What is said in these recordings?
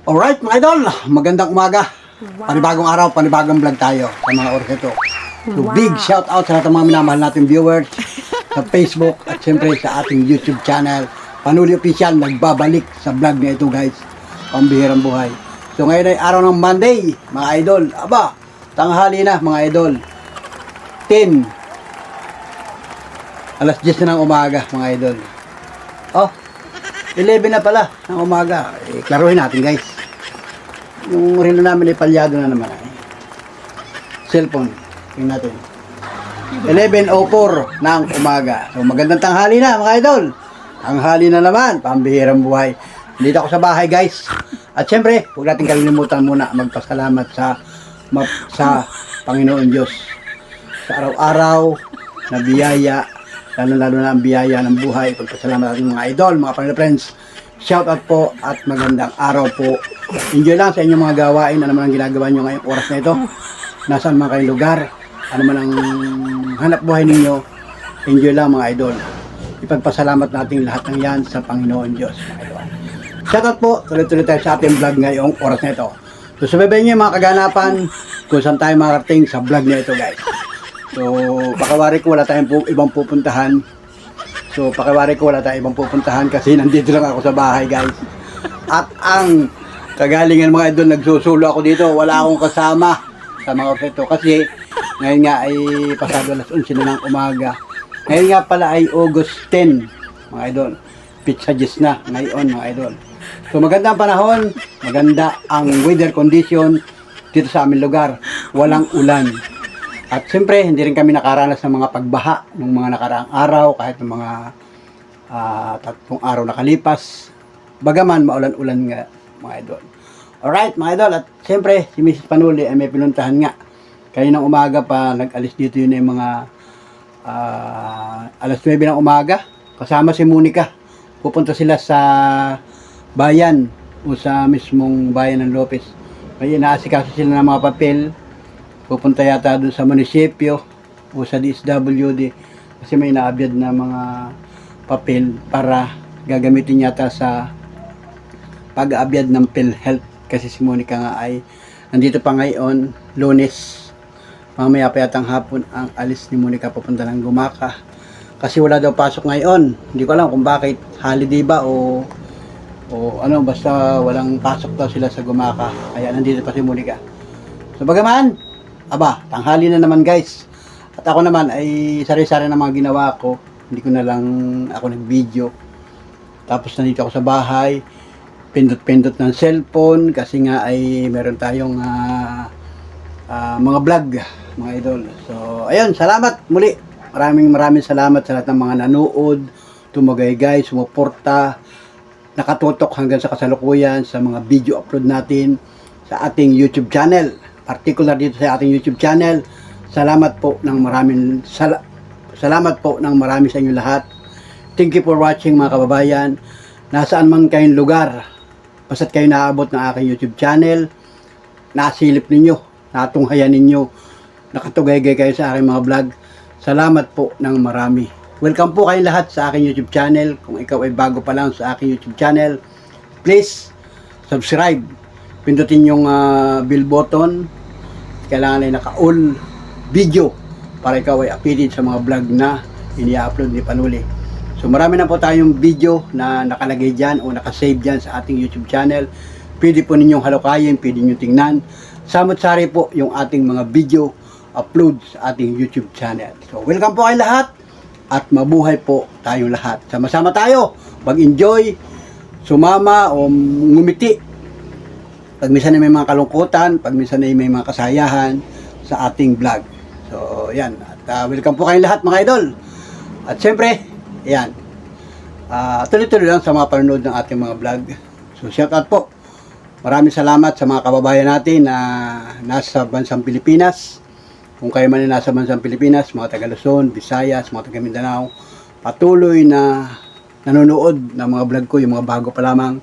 Alright mga idol, magandang umaga. Panibagong araw, panibagong vlog tayo sa mga oras ito. So big shout out sa lahat ng mga minamahal nating viewers sa Facebook at siyempre sa ating YouTube channel. Panuli Official nagbabalik sa vlog na ito guys. Pambihirang buhay. So ngayon ay araw ng Monday mga idol. Aba, tanghali na mga idol. 10. Alas 10 na ng umaga mga idol. Oh, 11 na pala ng umaga. Klaruhin natin guys. Yung relo namin ay palyado na naman. Cellphone. Tingnan natin. 11:04 ng umaga. So magandang tanghali na mga idol. Tanghali na naman. Pambihirang buhay. Dito ako sa bahay guys. At syempre, huwag natin kalimutan muna magpasalamat sa Panginoon Diyos. Sa araw-araw na biyaya, lalo na ang biyaya ng buhay. Pagpasalamat natin mga idol, mga Panginoon friends. Shout out po at magandang araw po. Enjoy lang sa inyong mga gawain. Ano man ang ginagawa nyo ngayong oras na ito. Nasaan man kayong lugar. Ano man ang hanap buhay ninyo. Enjoy lang mga idol. Ipagpasalamat natin lahat ng yan sa Panginoon Diyos mga idol. Shout out po. Tuloy-tuloy tayo sa ating vlog ngayong oras na ito. So subaybayin nyo yung mga kaganapan kung saan tayo makarating sa vlog na ito guys. So pakawari ko wala tayong ibang pupuntahan. So pakiwari ko wala tayong ibang pupuntahan kasi nandito lang ako sa bahay guys. At ang kagalingan mga idol, nagsusulo ako dito. Wala akong kasama sa mga oras ito kasi ngayon nga ay pasado alas 11 na ng umaga. Ngayon nga pala ay August 10 mga idol. Pizza Gis na ngayon mga idol. So maganda ang panahon, maganda ang weather condition dito sa aming lugar. Walang ulan. At siyempre, hindi rin kami nakaranas ng mga pagbaha ng mga nakaraang araw, kahit ng mga 3 araw nakalipas. Bagaman, maulan-ulan nga, mga idol. Alright, mga idol. At siyempre, si Mrs. Panuli ay may pinuntahan nga. Kaya ng umaga pa, nag-alis dito yun yung mga alas 9 ng umaga. Kasama si Monica. Pupunta sila sa bayan o sa mismong bayan ng Lopez. May inaasikaso sila ng mga papel. Pupunta yata doon sa munisipyo o sa DSWD kasi may inaabyad na mga papel para gagamitin yata sa pag-aabyad ng PhilHealth kasi si Monica nga ay nandito pa ngayon, Lunes. Mamaya pa yatang hapon ang alis ni Monica papunta ng Gumaka kasi wala daw pasok ngayon. Hindi ko alam kung bakit, holiday ba o ano, basta walang pasok daw sila sa Gumaka kaya nandito pa si Monica. So bagaman, aba, tanghali na naman guys. At ako naman ay sari-sari na mga ginawa ko. Hindi ko na lang ako nag-video. Tapos nandito ako sa bahay. Pindot-pindot ng cellphone. Kasi nga ay meron tayong mga vlog, mga idol. So, ayun, salamat muli. Maraming salamat sa lahat ng mga nanood, tumagaygay, sumuporta, nakatutok hanggang sa kasalukuyan sa mga video upload natin sa ating YouTube channel. Particular dito sa ating YouTube channel. Salamat po ng marami sa inyo lahat. Thank you for watching mga kababayan. Nasaan man kayong lugar, basta't kayo naabot ng aking YouTube channel, nasilip ninyo, natunghayan ninyo, nakatugaygay kayo sa aking mga vlog. Salamat po ng marami. Welcome po kayong lahat sa aking YouTube channel. Kung ikaw ay bago pa lang sa aking YouTube channel, please subscribe. Pindutin yung bell button. Kailangan ay naka-all video para ikaw ay updated sa mga vlog na ini-upload ni Panuli. So marami na po tayong video na nakalagay dyan o nakasave dyan sa ating YouTube channel. Pwede po ninyong halukayin, pwede nyo tingnan. Samot-sari po yung ating mga video upload sa ating YouTube channel. So welcome po kayo lahat at mabuhay po tayong lahat. Sama-sama tayo, mag-enjoy, sumama o ngumiti. Pag minsan ay may mga kalungkutan, pag minsan ay may mga kasayahan sa ating vlog. So, yan. At welcome po kayong lahat mga idol. At syempre, yan. Tuloy-tuloy lang sa mga panonood ng ating mga vlog. So, shout out po. Maraming salamat sa mga kababayan natin na nasa bansang Pilipinas. Kung kayo man ay nasa bansang Pilipinas, mga taga Luzon, Visayas, mga taga Mindanao, patuloy na nanonood ng mga vlog ko, yung mga bago pa lamang.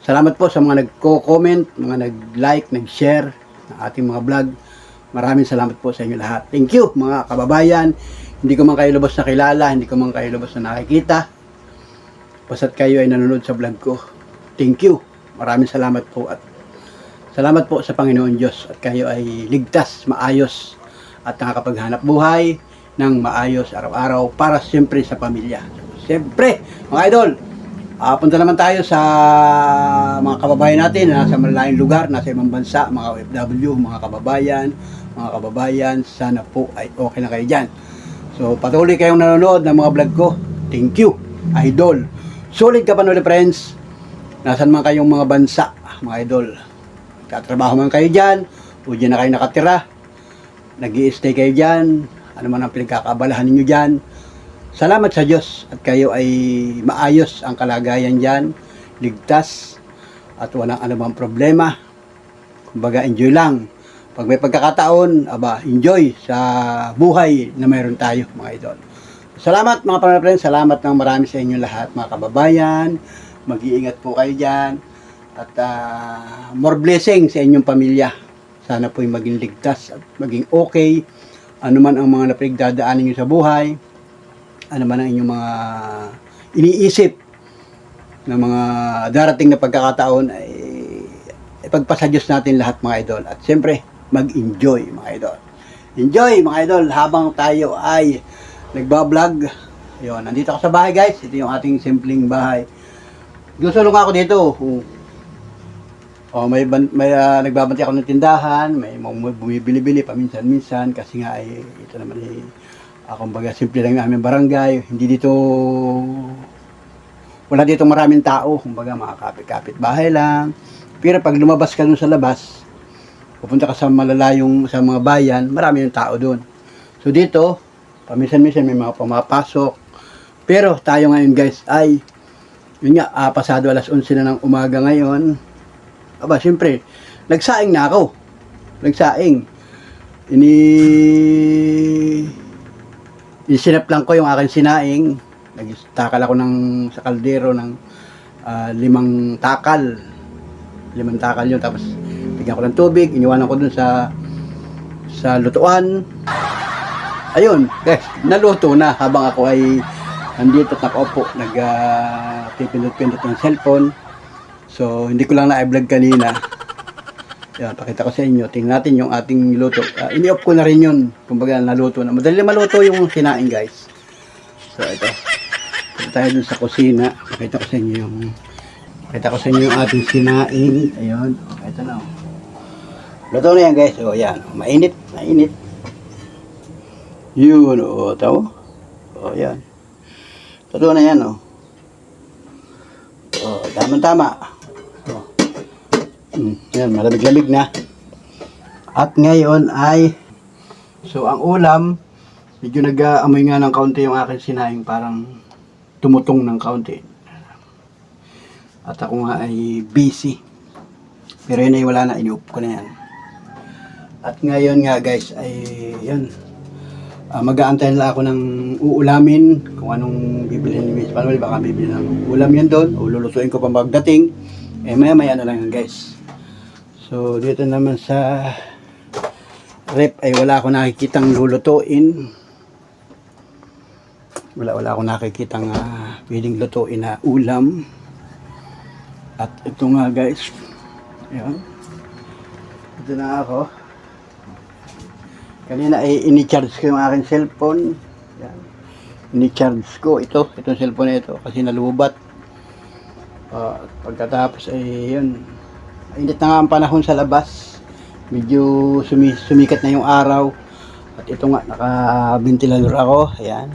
Salamat po sa mga nagko-comment, mga nag-like, nag-share ng ating mga vlog. Maraming salamat po sa inyo lahat. Thank you mga kababayan. Hindi ko man kayo lubos na kilala, hindi ko man kayo lubos na nakikita. Basta't kayo ay nanonood sa vlog ko. Thank you. Maraming salamat po at salamat po sa Panginoon Diyos at kayo ay ligtas, maayos at nakakapaghanap buhay ng maayos araw-araw para siyempre sa pamilya. Siyempre, mga idol, punta naman tayo sa mga kababayan natin na nasa malalayong lugar, nasa ibang bansa, mga OFW, mga kababayan, sana po ay okay na kayo dyan. So, patuloy kayong nanonood ng mga vlog ko. Thank you, idol. Solid ka pa nuli, friends. Nasaan man kayong mga bansa, mga idol. Katrabaho man kayo dyan, o dyan na kayo nakatira, nag-i-stay kayo dyan, ano man ang pinagkakaabalahan ninyo dyan. Salamat sa Diyos at kayo ay maayos ang kalagayan dyan, ligtas at walang anumang problema. Kumbaga, enjoy lang. Pag may pagkakataon, enjoy sa buhay na mayroon tayo, mga idol. Salamat mga pamilya, salamat ng marami sa inyo lahat, mga kababayan. Mag-iingat po kayo dyan. At more blessing sa inyong pamilya. Sana po'y maging ligtas at maging okay. Ano man ang mga napagdadaanan nyo sa buhay, ano man ang inyong mga iniisip na mga darating na pagkakataon ay ipagpasa Diyos natin lahat, mga idol. At siyempre, mag-enjoy, mga idol. Enjoy, mga idol, habang tayo ay nagbablog. Ayun, nandito ako sa bahay, guys. Ito yung ating simpleng bahay. Gusto lang ako dito. May nagbabantay ako ng tindahan, may bumibili-bili paminsan-minsan kasi nga ay ito naman ay kumbaga simple lang namin barangay, hindi dito wala dito maraming tao, kumbaga mga kapit-kapit bahay lang. Pero pag lumabas ka dun sa labas, pupunta ka sa malalayong sa mga bayan, marami yung tao doon. So dito, paminsan-minsan may mga pumapasok. Pero tayo ngayon, guys, ay yun nga, pasado alas 11 na ng umaga ngayon. Siyempre, nagsaing na ako. Nagsaing. Isinap lang ko yung aking sinaing. Nagtakal ako sa kaldero ng 5 takal. 5 takal yun. Tapos, bigyan ko ng tubig. Iniwanan ko dun sa lutuan. Ayun, guys, naluto na habang ako ay nandito at nakaupo. Pipindot-pindot ng cellphone. So, hindi ko lang na-vlog kanina. Yan, pakita ko sa inyo. Tingnan natin yung ating luto. Ini-off ko na rin yun. Kumbaga, naluto na. Madali maluto yung sinaing, guys. So, ito. Punta tayo dun sa kusina. Pakita ko sa inyo yung ating sinaing. Ayun. Ito na. Luto na yan, guys. O, yan. Mainit. Yun. O, tao. O, yan. Luto na yan, o. O, tama-tama. Yan, malamig-lamig na. At ngayon ay ang ulam, medyo nag-aamoy nga ng kaunti yung aking sinaing, parang tumutong ng kaunti. At ako nga ay busy. Pero yun ay wala na, iniup ko na yan. At ngayon nga, guys, ay yan. Mag-aantay lang ako ng uulamin, kung anong bibili ni Miss Manuel, baka bibili ng ulam yan doon, o lulutuin ko pa pagdating. Maya-maya na lang yan, guys. So, dito naman sa rep ay wala akong nakikitang lulutuin. Wala akong nakikitang pwedeng lutuin na ulam. At ito nga, guys. Ayan. Ito na ako. Kanina ay ini-charge ko yung aking cellphone. Ayan. Ini-charge ko itong cellphone na ito kasi nalubat. Pagkatapos ay yun. Init na nga ang panahon sa labas. Medyo sumikat na yung araw. At ito nga, naka-ventilador ako. Ayan.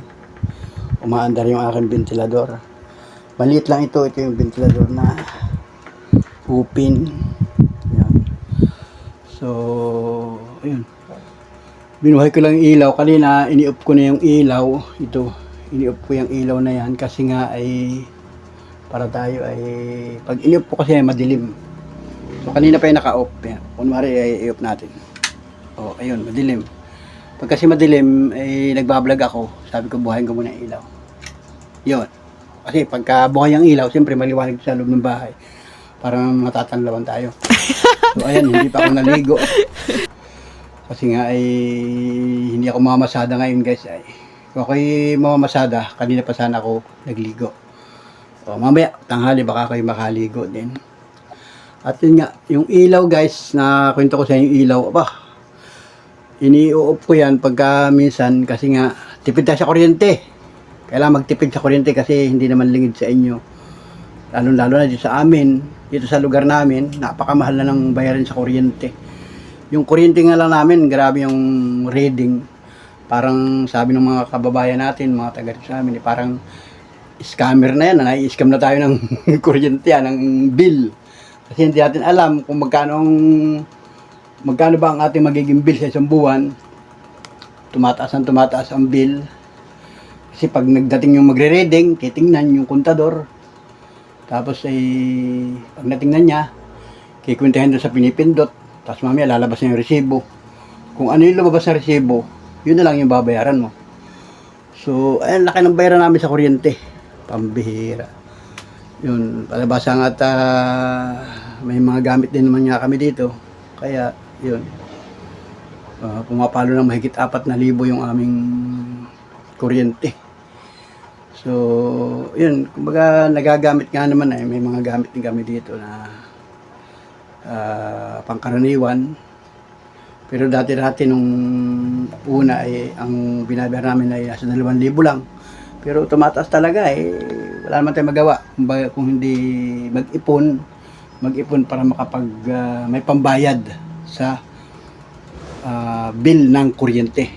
Umaandar yung aking ventilador. Maliit lang ito. Ito yung ventilador na open. Ayan. So, ayun. Binuhay ko lang yung ilaw. Kanina, ini-off ko na yung ilaw. Ito, ini-off ko yung ilaw na yan. Kasi nga ay, para tayo ay, pag ini-off ko kasi ay madilim. So, kanina pa yung naka-off. Kunwari, i-off natin. Ayun, madilim. Pag kasi madilim, nagbablog ako. Sabi ko, buhayin ko muna yung ilaw. Yun. Kasi pagka buhay ang ilaw, siyempre maliwanag sa loob ng bahay. Parang matatanlawan tayo. So, ayan, hindi pa ako naligo. Kasi nga ay hindi ako mamamasada ngayon, guys. Kung ako'y mamamasada, kanina pa sana ako nagligo. Mamaya, tanghali, baka kayo makaligo din. At yun nga, yung ilaw guys, na kwento ko sa inyo yung ilaw, aba, ini-off ko yan pagka minsan kasi nga, tipid tayo sa kuryente. Kailangan magtipid sa kuryente kasi hindi naman lingid sa inyo. Lalo na dito sa amin, dito sa lugar namin, napakamahal na ng bayarin sa kuryente. Yung kuryente nga lang namin, grabe yung reading. Parang sabi ng mga kababayan natin, mga taga sa amin, parang scammer na yan, nai-scam na tayo ng kuryente, ng bill. Kasi hindi natin alam kung magkano ba ang ating magiging bill sa isang buwan. Tumataas ang bill. Kasi pag nagdating yung magre-reading, titingnan yung kontador. Tapos pag natingnan niya, kikwentahin doon sa pinipindot. Tapos mamaya lalabas na yung resibo. Kung ano yung lumabas na resibo, yun na lang yung babayaran mo. So, ayun, laki ng bayaran namin sa kuryente. Pambihira. Yun, palabasan at may mga gamit din naman nga kami dito. Kaya, yun. Pumapalo ng mahigit 4,000 yung aming kuryente. So, yun, kumbaga nagagamit nga naman may mga gamit din kami dito na pangkaraniwan. Pero dati nung una ang binabayaran namin ay nasa 2,000 lang. Pero tumataas talaga wala naman tayong magawa. Kung hindi mag-ipon para may pambayad sa bill ng kuryente.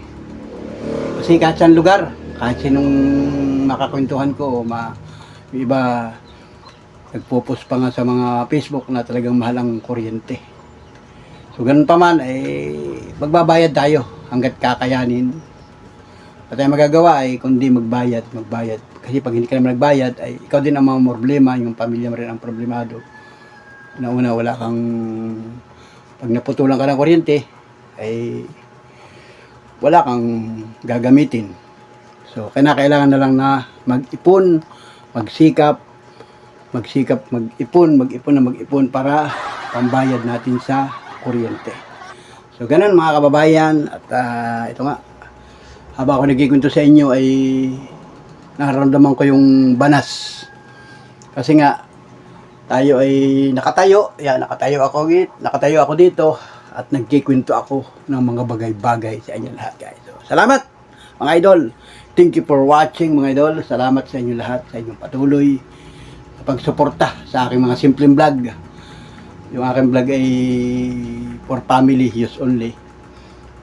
Kasi kahit saan lugar, kahit sinong makakwentuhan ko, yung iba nagpo-post pa nga sa mga Facebook na talagang mahal ang kuryente. So ganun pa man, magbabayad tayo hanggat kakayanin. At tayo magagawa kundi magbayad. Kasi pag hindi ka naman nagbayad, ikaw din ang mga problema, yung pamilya mo rin ang problemado. Una, wala kang, pag naputulan ka ng kuryente, wala kang gagamitin. So, kailangan na lang na mag-ipon, mag-ipon para pambayad natin sa kuryente. So, ganun mga kababayan. At ito nga, habang ako nagkikwento sa inyo nararamdaman ko yung banas. Kasi nga, tayo nakatayo. Nakatayo ako dito at nagkikwento ako ng mga bagay-bagay sa inyo lahat, guys. So, salamat, mga idol. Thank you for watching, mga idol. Salamat sa inyo lahat, sa inyong patuloy sa pagsuporta sa aking mga simpleng vlog. Yung aking vlog ay for family use only.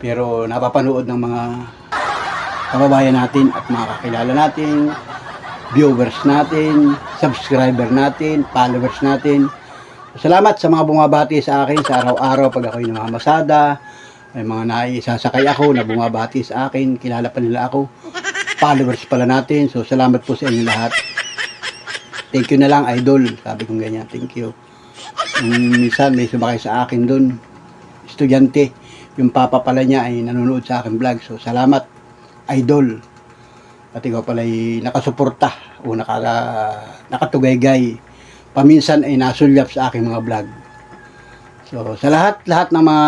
Pero napapanood ng mga kababayan natin at mga kakilala natin, viewers natin, subscriber natin, followers natin. Salamat sa mga bumabati sa akin sa araw-araw pag ako'y namamasada. May mga naisasakay ako na bumabati sa akin, kilala pa nila ako. Followers pala natin. So salamat po sa inyo lahat. Thank you na lang, idol. Sabi kong ganyan, thank you. Minsan may sumakay sa akin doon, estudyante. Yung papa pala niya ay nanonood sa akin vlog. So salamat, idol. At ikaw pala ay nakasuporta o nakatugaygay. Paminsan ay nasulyap sa aking mga vlog. So sa lahat ng mga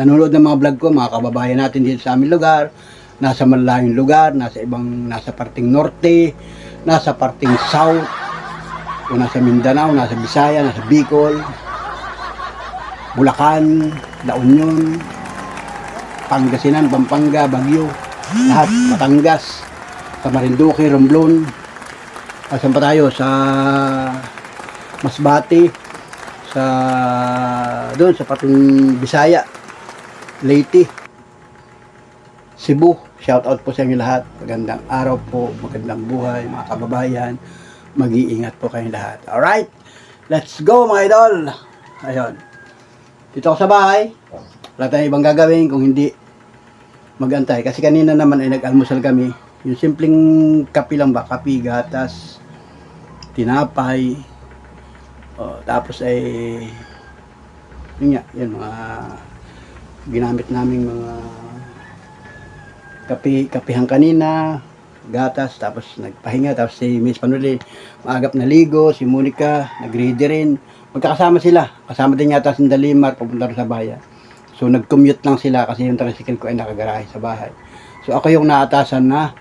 nanonood ng mga vlog ko, mga kababayan natin dito sa aming lugar, nasa malayong lugar, nasa parting norte, nasa parting south, o nasa Mindanao, nasa Bisaya, nasa Bicol, Bulacan, La Union, Pangasinan, Pampanga, Baguio, lahat, Batangas, sa Marinduque, Romblon, asan pa tayo, sa Masbate, doon sa pating Bisaya, Leyte, Cebu. Shout out po sa inyo lahat. Magandang araw po, magandang buhay mga kababayan. Mag-iingat po kayong lahat. Alright, let's go mga idol. Ayun, dito ako sa bahay. Wala tayong ibang gagawin kung hindi magantay. Kasi kanina naman ay nag-almusal kami. Yung simpleng kape lang ba? Kape, gatas, tinapay. Tapos yun nga, yun mga ginamit naming mga kapihan kanina, gatas, tapos nagpahinga, tapos si Miss Panuli maagap na ligo, si Monica nag-ready rin. Magkakasama sila. Kasama din yata si Dalimar papunta sa bayan. So nag-commute lang sila kasi yung tricycle ko ay nakagarahe sa bahay. So ako yung naatasan na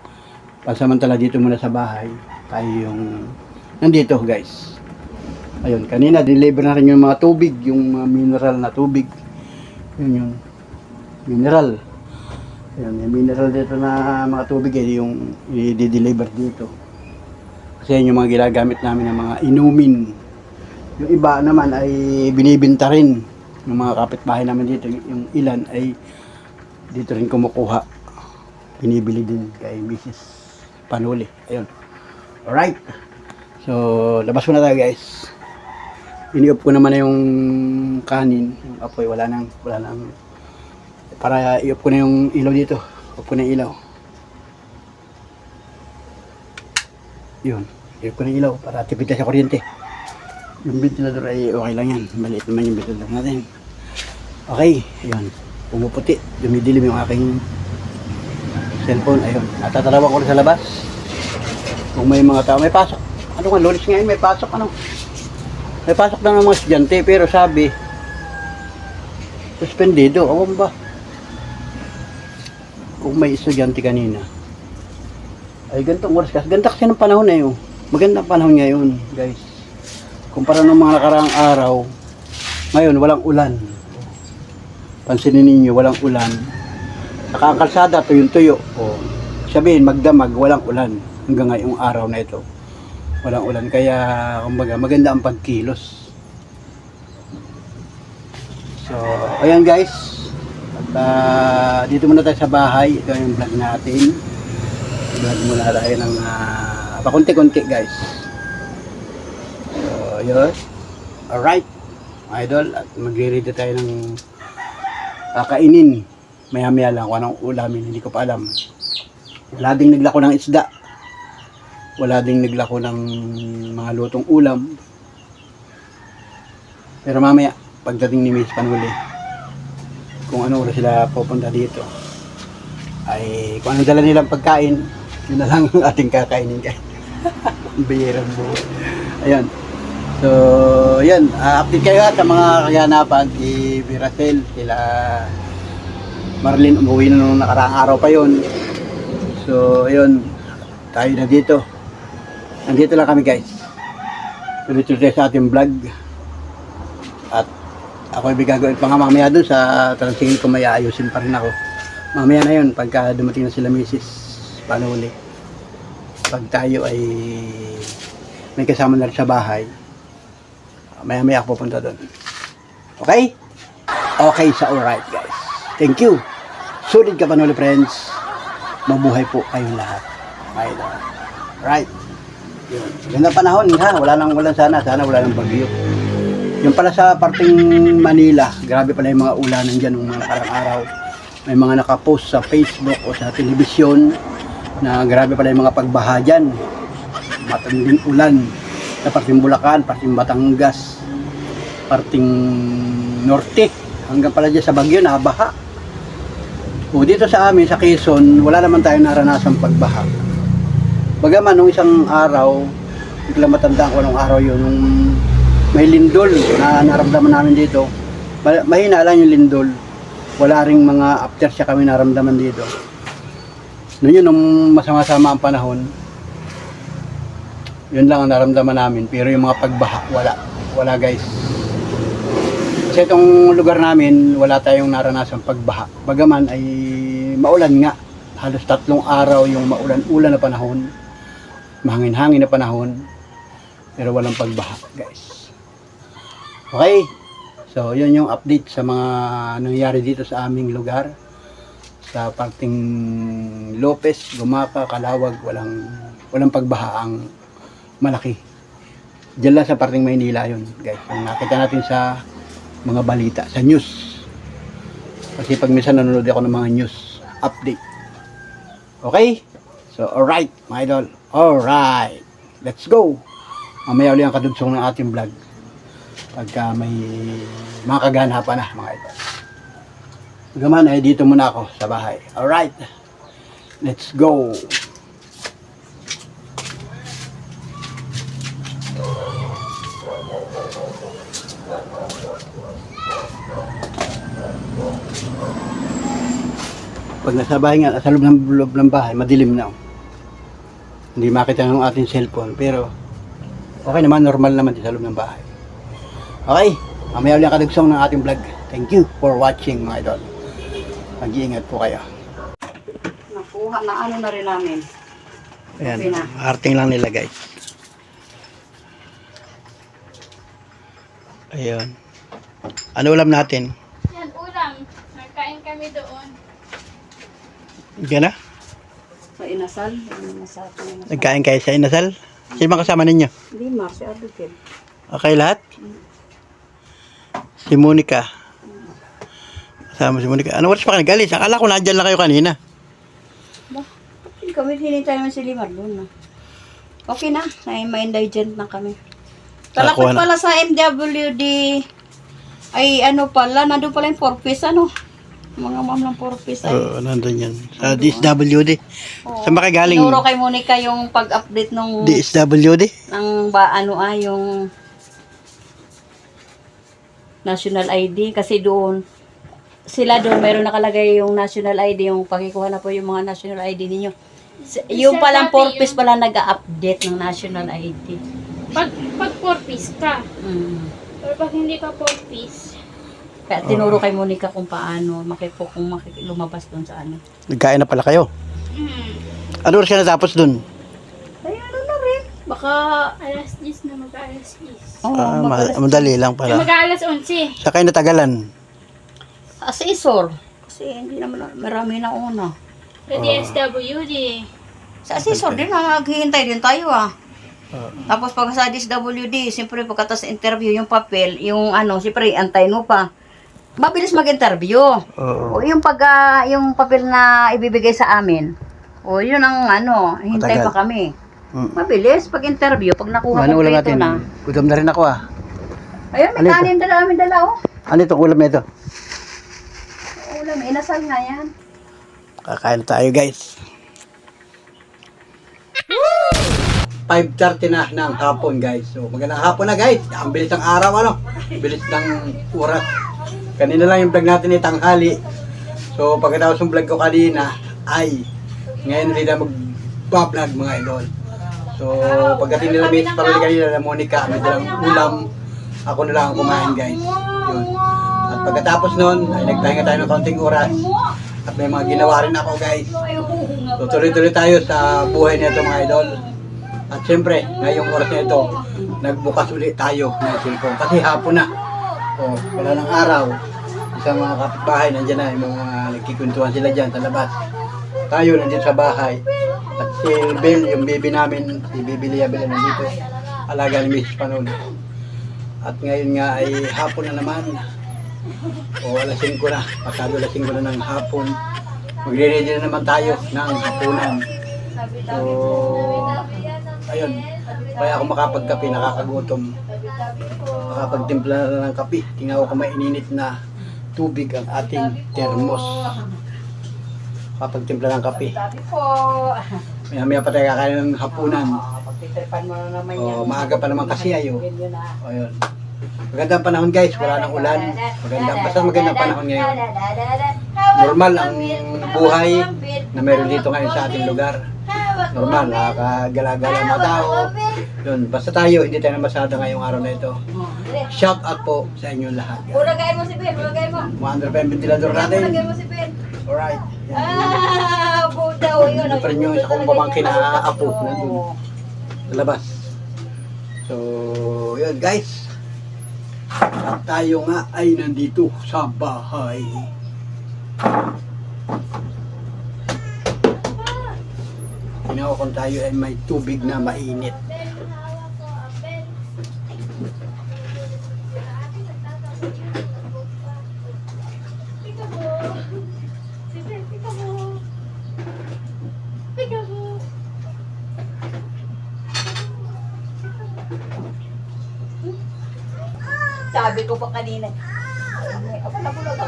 pansamantala dito muna sa bahay. Tayo yung nandito, guys. Ayun, kanina deliver na rin yung mga tubig, yung mga mineral na tubig. Yun yung mineral. Ayun, yung mineral dito na mga tubig yung i-deliver dito. Kasi yun yung mga ginagamit namin ng mga inumin. Yung iba naman ay binibinta rin ng mga kapitbahay namin dito. Yung ilan ay dito rin kumukuha. Binibili din kay Mrs. Panuli. Ayun. Alright. So, labas muna tayo guys. Ini-off ko naman na yung kanin. Yung apoy, wala nang. Para i-off ko na yung ilaw dito. Off ko na yung ilaw. Yun. I-off ko na yung ilaw para tipid na sa kuryente. Yung ventilador ay okay lang yan. Maliit naman yung ventilador natin. Okay. Ayun. Pumuputi. Dumidilim yung aking cellphone. Ayun. Natatalawan ko rin sa labas. Kung may mga tao, may pasok. Ano nga, Lunes ngayon, may pasok. Ano? May pasok lang ng mga estudyante, pero sabi, suspendido. Awan ba? Kung may estudyante kanina. Ay, ganitong oras kasi. Ganda kasi ng panahon na yun. Magandang panahon ngayon, guys. Kumpara ng mga nakaraang araw, ngayon, walang ulan. Pansinin ninyo, walang ulan. Saka ang kalsada, tuyong-tuyo. O, sabihin, magdamag, walang ulan. Hanggang ngayong araw na ito. Walang ulan. Kaya, kumbaga, maganda ang pagkilos. So, ayan guys. At dito muna tayo sa bahay. Ito yung vlog natin. Vlog muna tayo ng pakunti-kunti guys. So, yun. Alright. Idol. At mag-ready tayo ng kakainin. Maya-maya lang kung anong ulamin. Hindi ko pa alam. Wala ding naglako ng isda. Wala ding naglako ng mga lutong ulam. Pero mamaya, pagdating ni Miss Panuli, kung ano oras sila pupunta dito, ay kung ano dala nilang pagkain, yun na lang ang ating kakainin guys. Bihirang buhay. Ayan. So, yan. Update kayo sa mga kaganapan. Si Viracel, sila Marlene, umuwi na nung nakaraang araw pa yun. So, ayun. Tayo na dito. Nandito lang kami guys. Tuloy-tuloy sa ating vlog. At ako ay gagawin pa nga mamaya dun sa transingin ko, may ayusin pa rin ako. Mamaya na yun, pagka dumating na sila Mrs. Panuli. Pag tayo ay may kasama na rin sa bahay, maya-maya ako pupunta dun. Okay? Okay sa alright guys. Thank you. Sulit ka Panuli friends. Mabuhay po kayong lahat. Okay na. Right. Yun. Ganda panahon ha. Wala nang ulan sana. Sana wala nang bagyo. Yung pala sa parting Manila, grabe pala yung mga ulanan dyan ng mga parang araw. May mga nakapost sa Facebook o sa telebisyon na grabe pala yung mga pagbaha dyan. Matanding ulan sa parting Bulacan, parting Batangas, parting Norte. Hanggang pala dyan sa Bagyo na baha. O dito sa amin, sa Quezon, wala naman tayong naranasang pagbaha. Bagaman, nung isang araw, hindi lang matandaan ko anong araw yun, nung may lindol na naramdaman namin dito. Mahina lang yung lindol. Wala ring mga aftershock kami naramdaman dito. Noon yun, nung masama-sama ang panahon, yun lang ang naramdaman namin. Pero yung mga pagbaha, wala. Wala guys. Kasi itong lugar namin, wala tayong naranasang pagbaha. Bagaman ay maulan nga. Halos 3 araw yung maulan-ulan na panahon. Mahangin-hangin na panahon. Pero walang pagbaha guys. Okay. So yun yung update sa mga nangyayari dito sa aming lugar. Sa parting Lopez, Gumaka, Calawag, walang pagbaha ang malaki. Diyan lang sa parting Maynila yun guys. Yung nakita natin sa mga balita, sa news. Kasi pag minsan nanonood ako ng mga news update. Okay? So alright mga idol. Alright. Let's go. Mamaya ulit ang kadugsong ng ating vlog. Pagka may mga kaganapan na mga idol. Gaman ay dito muna ako sa bahay. Alright. Let's go. Pag nasa bahay nga, sa loob ng bahay, madilim na. Hindi makita ng ating cellphone, pero okay naman, normal naman sa loob ng bahay. Okay, mamaya ulit ang kadugsong ng ating vlog. Thank you for watching mga idol. Mag-iingat po kayo. Nakuha na ano na rin namin. Ayan, Okay na. arting lang nila guys. Ayun. Ano ulam natin? Yan, ulam. Nagkain kami doon. Diyan na? Sa inasal. Inasal. Nagkain kayo sa inasal? Sino ba kasama ninyo? Hindi, Mar, si Abigail. Okay lahat? Si Monica. Kasama si Monica. Ano oras pa kayo nag-alis? Akala ko nandiyan lang kayo kanina. Kami hinintay naman si Limar doon na. Okay na, may indigent na kami. Talapit Nakakuha na. pala sa MWD. Ay ano pala, nandun pala yung 4-piece ano. Mga ma'am ng 4-piece ay. Oo, nandun yan. Sa DSWD. Saan ba kayo galing? Tinuro kay Monica yung pag-update nung DSWD? ng yung national ID kasi doon sila doon mayroon nakalagay yung national ID, yung pakikuha na po yung mga national ID ninyo. Yung palang 4-piece pala nag-update ng national ID. Pag 4-piece ka. Mm. Pero pag hindi ka 4-piece, Kaya tinuro kay Monica kung paano lumabas doon sa ano. Nagkain na pala kayo. Ano oras ka natapos dun? Ay ano na rin. Baka alas 10 na mag-alas 10. Madali lang pala. Mag-alas 11. Sa kayo natagalan? asesor. Kasi hindi naman marami na una. Sa DSWD. Sa asesor din, maghihintay din tayo Tapos pag sa DSWD, siyempre pagkatas interview, yung papel, yung ano, siyempre antay mo pa. Mabilis mag-interview. Oo. O yung yung papel na ibibigay sa amin. O yun ang ano, hintay Matagal. pa kami. Mm. Mabilis pag interview, pag nakuha Ano ulam kompleto natin? na. Gutom na rin ako Ayun, may Ano ito? kanin dala Ano itong ulam na ito? Ulam, inasal nga yan. Kakain na tayo guys. 5:30 na ng hapon guys. So magandang hapon na guys. Ang bilis ng araw ano. Bilis ng oras. Kanina lang yung vlog natin ni tanghali. So pagkatapos ng vlog ko kanina ay ngayon rin na mag-vlog mga idol. So pagdating nila Miss Paroli kanina na Monica, may dalang ulam. Ako na lang ang kumain guys. Yun. At pagkatapos nun ay nagpahinga tayo ng kaunting oras. At may mga ginawa rin ako guys. So tuloy-tuloy tayo sa buhay nito mga idol. At siyempre, ngayong oras na ito, nagbukas ulit tayo ng cellphone. Kasi hapon na. O, wala ng araw. Isang mga kapitbahay, nandiyan na, yung mga nagkikwentuhan sila dyan sa labas. Tayo nandito sa bahay. At si Bill, yung baby namin, si Baby Liabel, nandito. Alaga ni Miss Panon. At ngayon nga ay hapon na naman. O, alas 5 na. Pasado alas 5 na ng hapon. Magre-ready na naman tayo ng hapunan. So, ayun, kaya ako makapagkape, nakakagutom. Makapagtimpla na ng kape. Tingnan ko kung maininit na tubig ang ating thermos. Makapagtimpla ng kape. Maya pa tayo kakain ng hapunan. Maaga pa naman kasi ayo. Ayun. Magandang panahon guys, wala nang ulan. Basta magandang panahon ngayon. Normal ang buhay na meron dito ngayon sa ating lugar. Normal, nakakagala-gala mga tao. Yun, basta tayo, hindi tayo nabasada ngayong araw na ito. Shout out po sa inyo lahat. Ulagayin mo si Ben, ulagayin mo. Mga pa yung ventilador natin. Ulagayin mo si Ben. Alright. Budaw yun. Hindi pa rin yung isa kong pamangkin na apo nandun sa labas. So, yun guys. At tayo nga ay nandito sa bahay. Tingnan ko kung tayo ay may tubig na mainit. Sabi ko pa kanina.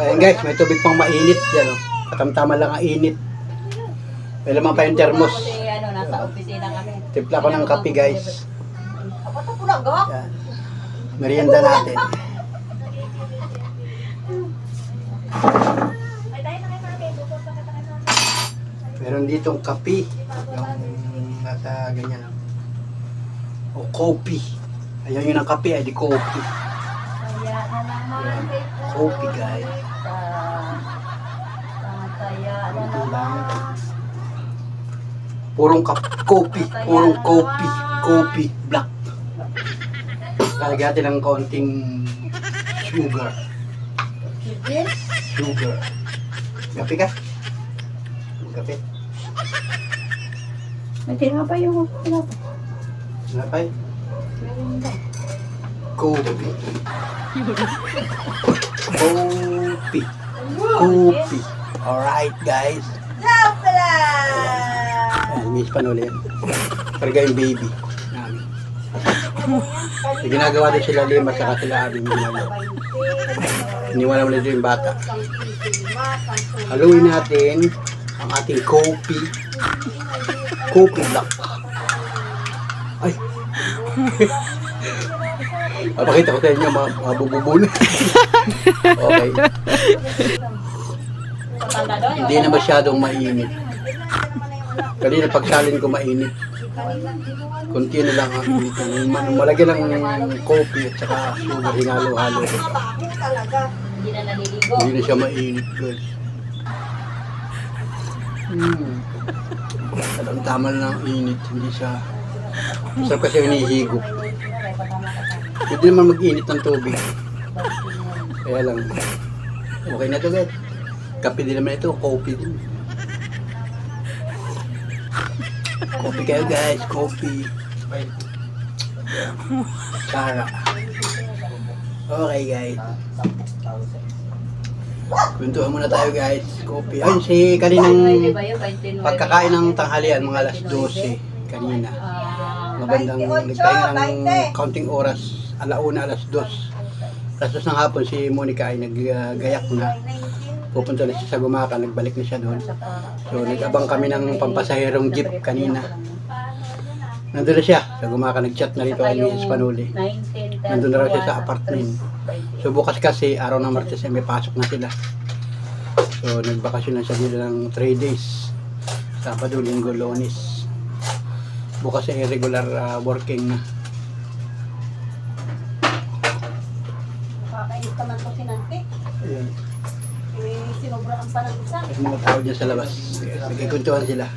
Ayan guys, may tubig pang mainit. Yan o. Katamtama lang ang init. May lamang pa yung thermos. Kasi nasa opisina kami. Timpla ko ng kape guys. Apat na pulang gawa. Yan. Merienda natin. Meron ditong kape. Yung nasa ganyan. O kopi. Ayan yun ang kape ay di kopi. Yan. Coffee guys. Ito lang. Purong coffee. Purong coffee black. Lalagyan natin ng konting sugar. Gapi ka? Gapi. May tinapay yung Napay? Coffee. Coffee. Alright guys. Ayan, miss Panuli yan. Karga yung baby namin. Yung ginagawa din sila Lima at sila Abing ginagawa. Iniwan naman nito yung bata. Haluin natin ang ating coffee black. Ay! Papakita ko sa inyo mga bububun. Okay. Hindi na masyadong mainit. Kanina pagsalin ko mainit. Kunti na lang ang init. Malagyan ng coffee at saka sugar, hinalo-halo. Hindi na naliligo. Hindi na siya mainit, guys. Talagang tama na ang init. Hindi siya... Masarap kasi hinihigop. Hindi naman mag-init ng tubig. Kaya lang. Okay na to, guys. Kape din naman ito. Coffee din. Coffee kayo, guys. Coffee. Sara. Okay, guys. Kwentuhan muna tayo, guys. Coffee. Ayun, si kaninang pagkakain ng tanghalian, mga alas 12 kanina. Magandang nagpahinga ng counting oras. Alauna, alas 2. Alas 2 ng hapon, si Monica ay naggayak na. Pupunta na siya sa Gumaka, nagbalik na siya doon. So, nag-abang kami ng pampasahirong jeep kanina. Nandun na siya. Sa Gumaka, nag-chat na rito kay Mrs. Panuli. Nandun na raw siya sa apartment. So, bukas kasi, araw ng Martes, may pasok na sila. So, nagbakasyon na siya nila ng 3 days. Sabado, Linggo, Lunes. Bukas ay regular working na. Kakainis naman to sinante. Ayan. Sinobra ang panag-isa. May mga tao dyan sa labas. Nagkikuntuhan sila.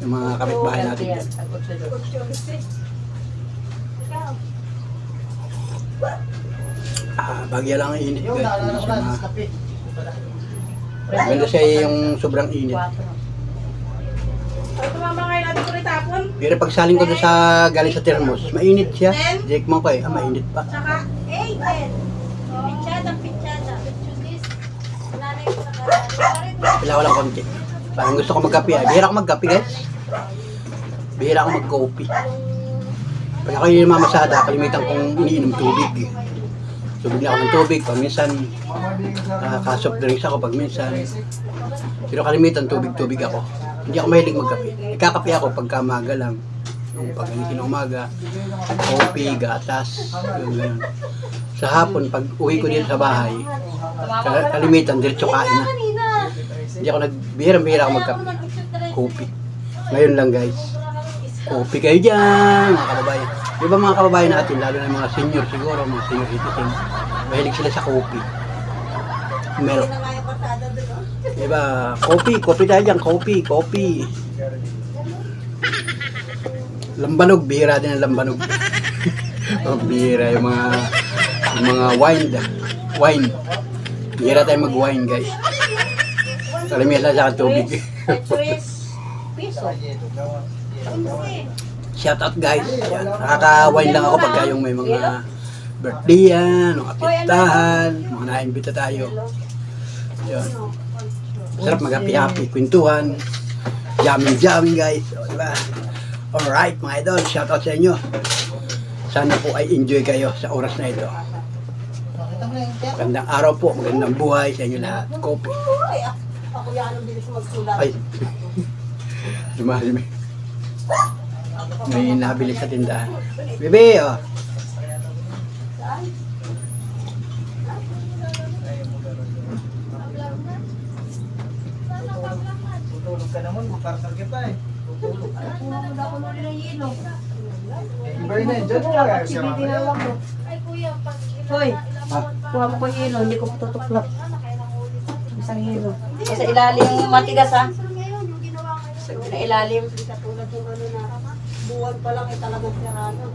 Yung mga kapitbahay natin dyan. Bagya lang ang init, guys. Hindi siya maganda siya yung sobrang init. Pero pag saling ko doon sa galing sa thermos, mainit siya. Jake mo ko mainit pa. Saka, Pichada. Kailangan ko lang konti. Parang gusto ko magkape. Bihira ako magkape, guys. Bihira ako mag-coffee. Pag ako yung mamasada, kalimitan kong iniinom tubig. So, bigla ako ng tubig. Pag minsan, ka-soft drinks ako pag minsan. Pero kalimitan, tubig ako. Hindi ako mahilig magkape. Nagkakape ako pagka maga lang. Yung pag gising ng umaga, coffee, gatas, yun. Sa hapon, pag uwi ko dito sa bahay, kalimitan, diretso kain na. Hindi ako bihira ako magkape. Coffee. Ngayon lang, guys. Coffee kayo dyan, mga kababayan. Di ba mga kababayan natin, lalo na mga senior siguro, mga senior citizen, mahilig sila sa coffee. Milk. Di ba? Coffee tayo dyan, coffee. Lambanog, bihira din ang lambanog. Bihira yung mga wine. Bihira tayo mag-wine, guys. Kalimitan sa tubig. Shout out, guys. Yan. Nakaka-wine lang ako pagka yung may mga birthday yan, mga kapistahan, mga naimbita tayo. Yan. Sarap mag-happy-happy, kwentuhan, jamming, guys. O, diba? Alright, mga idol, shout out sa inyo. Sana po ay enjoy kayo sa oras na ito. Magandang araw po, magandang buhay sa inyo lahat. Coffee. Ako yan ang bilis magsulat. Ay. Dumahimi. May nabili sa tindahan. Bebe, oh. Tutulog ka naman, magparasal kita eh. Tutulog ka. Ako na rin ng yelo. Iba rin na, dyan ka siya mamaya. kuya, pag Hoy, Ha? kuha mo ko yung hilo, hindi ko tutuklap. Isang hilo. Sa ilalim yung matigas ha. Sa ilalim. Katulad yung ano na, buwan pa lang ay talagang sirado.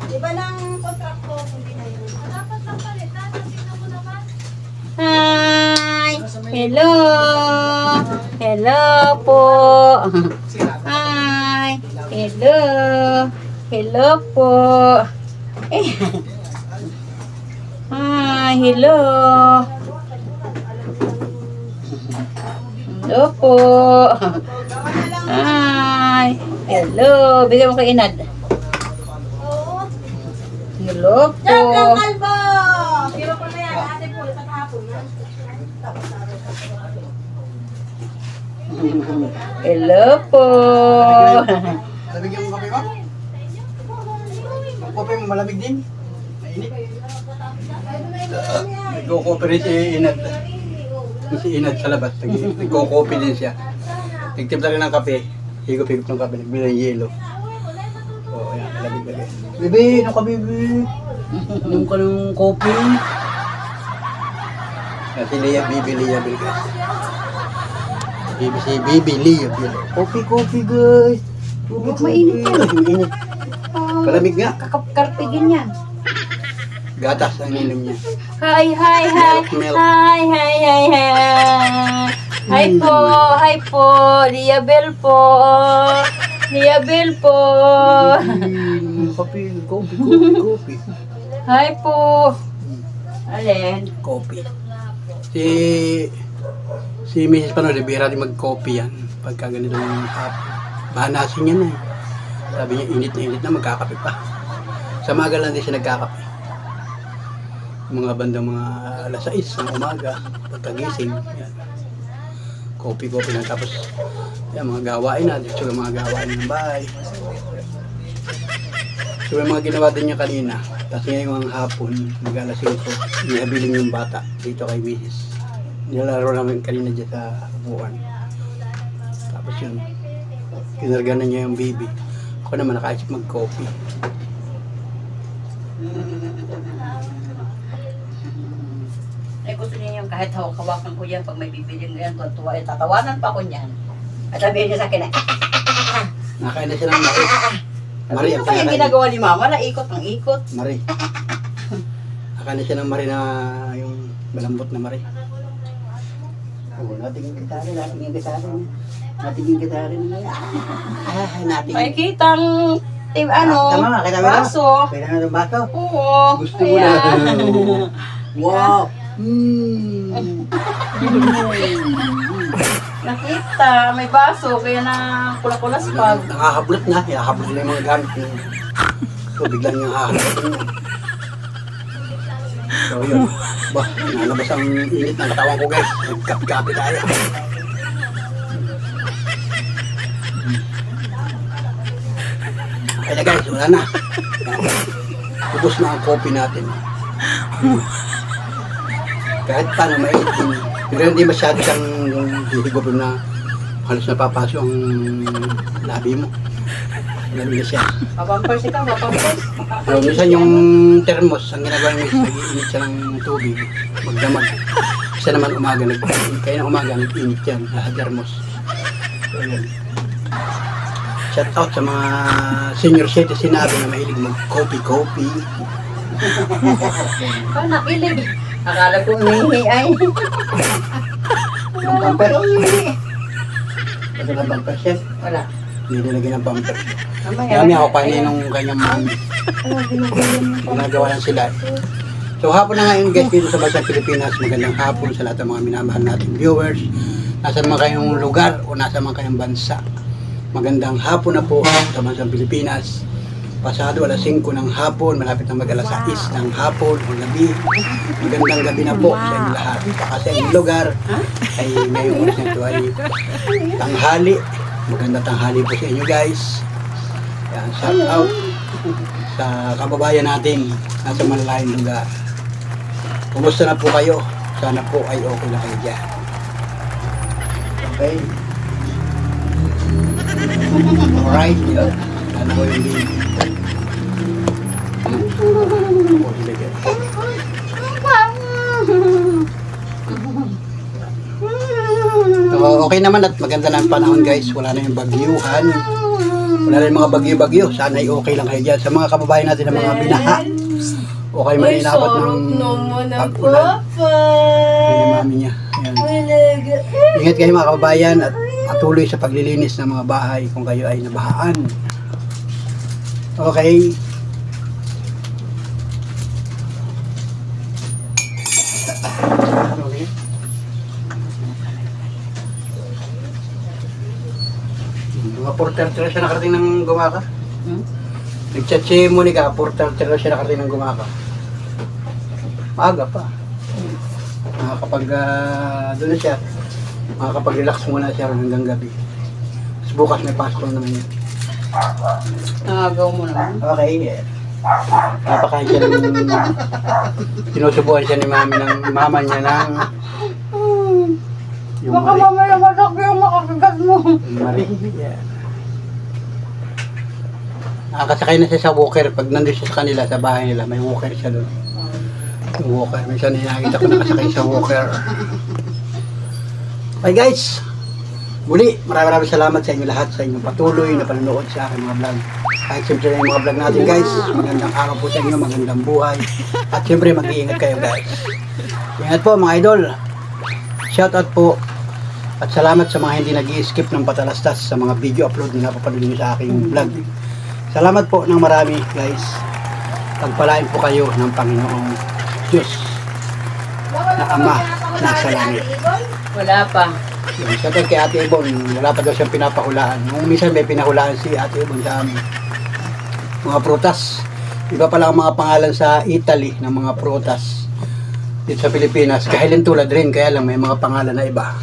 Iba ng kontrakto, hindi na yun. dapat lang palitan. Tingnan mo naman. Hi! Hello! Hello po! Hi! Hello! Hello po! Eh. Hi! Hello! Hello po! Hi! Hello! Bigyan mo kay Inad. Hello po! Kalbo! Pero pa na yan, ate po, sa kahapon. Hello po! Nabigyan mo kape mo? Ang kape mo malamig din? Mainit? Nagko-coffee rin si Inad. Si Inad sa labas. Nagko-coffee din siya. Nagtimpla rin ng kape. Higop-higop ng kape. Nagbili ng yelo. Oo, yan. Malamig-lamig. Bibi, ano ka bibi? Inom ka ng coffee. Si Leah, Bibi Leah Bilgas. Si Bibi Leah Bilgas. Coffee guys. Mainit yan. Mainit. Palamig nga. Karpigin yan. Gatas ang inom niya. Hi. Milk. Hi po. Liabel po. Coffee. Hi po. Alin? Coffee. Si Mrs. Pano, bihira din mag-coffee yan. Pagka ganito yung hapon. Bahanasin niya na eh. Sabi niya, init na, magkakape pa. Sa maga lang din siya nagkakape. Mga bandang mga alas 6 ng umaga, pagkagising. Yan. Coffee na. Tapos, yan, mga gawain na. Dito yung mga gawain ng bahay. So, may mga ginawa din niya kanina. Tapos ngayong hapon, mag-alas 5, inihabiling yung bata dito kay Mrs. Nilalaro namin kanina dyan sa buwan. Tapos yun, kinarganan niya yung baby. Ako naman nakaisip mag-coffee. Ay gusto niya yung kahit hawak-hawakan ko yan pag may bibiling yan, tuwa eh, tatawanan pa ko niyan. At sabihin niya sa akin, Nakain na siya ng Marie. Marie, ano pa yung ginagawa ni Mama? Naikot ng ikot. Marie. Nakain na siya ng Marie na yung malambot na Marie. Oo, natingin kita rin. Natingin kita rin. Natingin. May kitang, Tama, kita mo na. baso. Pwede na itong baso. Oo. Gusto mo na. Wow. Nakita, may baso, kaya na kula-kulas pag. Nakahablot na. Nakahablot na yung mga gamit niya. So, biglang niyang hahablot niya. So, yun. Bah, nalabas ang init ng katawan ko, guys. Nagkapi-kapi tayo. Okay na, guys. Wala na. Ubus na ang coffee natin. Kahit paano mainit din. Pero hindi masyado siyang hihigupin na halos napapasok ang labi mo. Lamig na siya. Papampers ikaw, papampers. So, minsan yung thermos, ang ginagawa niya, nag-iinit siya ng tubig, magdamag. Isa naman umaga, kaya na umaga, nag-iinit yan, sa thermos. So, yun. Shout out sa mga senior citizen natin na mahilig mag-coffee. Oh, nakilig. Akala ko umihi ay. Yung pamper. Ito na pamper, chef. Wala. Hindi nilagyan ng pamper. Mamaya. Kami ako panin ng kanyang ginagawa lang sila. So hapon na ngayon guys dito sa Bansang Pilipinas. Magandang hapon sa lahat ng mga minamahal nating viewers. Nasa man kayong lugar o nasa man kayong bansa. Magandang hapon na po sa Bansang Pilipinas. Pasado alas 5 ng hapon, malapit na mag-alas 6 ng hapon o gabi. Magandang gabi na po sa inyong lahat. Baka sa inyong lugar ay ngayong oras na ito ay tanghali. Magandang tanghali po sa inyo guys. Yan, shout out sa kababayan natin nasa malalayong lugar. Kumusta na po kayo? Sana po ay okay na kayo dyan. Okay? Alright. Sana ko yung baby. Oh, sige, guys. So, okay naman at maganda na ang panahon guys. Wala na yung bagyuhan. Wala na yung mga bagyo-bagyo. Sana ay okay lang kayo dyan. Sa mga kababayan natin na mga binaha. O kayo man inabot ng pag-ulan. Yung mami niya. Ayan. Ingat kayo mga kababayan at patuloy sa paglilinis ng mga bahay kung kayo ay nabahaan. Okay. Okay. Mga 4:30 siya nakarating ng Gumaka. Nag-chat si Monica, 4:30 siya nakarating ng Gumaka. Maaga pa. Makakapag, doon na siya. Makakapag-relax muna siya hanggang gabi. Tapos bukas may pasok na naman yun. Nangagaw mo naman. Okay, napakain siya ng... Sinusubuhan siya ni mama niya ng... Yung Baka mamaya masak yung makakagat mo. Marie. Yeah. Nakakasakay na siya sa walker. Pag nandun siya sa kanila, sa bahay nila, may walker siya doon. Yung walker. Minsan nakikita ko nakasakay sa walker. Okay guys, muli maraming salamat sa inyo lahat sa inyong patuloy na panonood sa aking mga vlog. Kahit siyempre yung mga vlog natin guys, magandang araw po sa inyo, magandang buhay. At siyempre mag-iingat kayo guys. Ingat po mga idol. Shoutout po. At salamat sa mga hindi nag-i-skip ng patalastas sa mga video upload na napapanood nyo sa aking vlog. Salamat po ng marami guys. Pagpalain po kayo ng Panginoong Diyos na Ama nasa langit. Wala pa. Yung shoutout kay Ate Ibon, wala pa daw siyang pinapahulaan. Nung minsan may pinahulaan si Ate Ibon sa amin. Mga prutas. Iba pala ang mga pangalan sa Italy ng mga prutas. Dito sa Pilipinas. Kahilan tulad rin, kaya lang may mga pangalan na iba.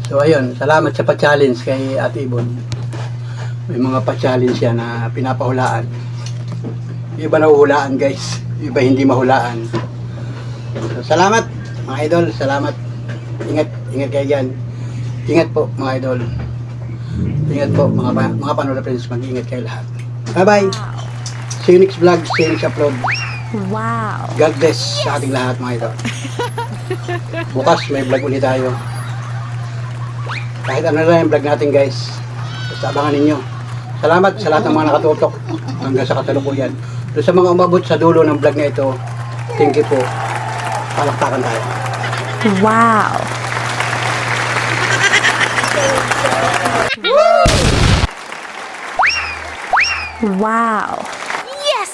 So ayun, salamat sa pa-challenge kay Ate Ibon. May mga pa-challenge siya na pinapahulaan. Iba nahuhulaan guys. Iba hindi mahulaan. So, salamat mga idol, salamat. Ingat kayo dyan. Ingat po mga idol. Ingat po mga panola friends, mag-ingat kayo lahat. Bye bye. See you next vlog, see you next upload. Wow. God bless sa ating lahat mga idol. Bukas may vlog ulit tayo. Kahit ano lang yung vlog natin guys. Basta abangan ninyo. Salamat sa lahat ng mga nakatutok hanggang sa kasalukuyan. Doon sa mga umabot sa dulo ng vlog na ito, thank you po. Palakpakan tayo. Wow. Wow. Yes!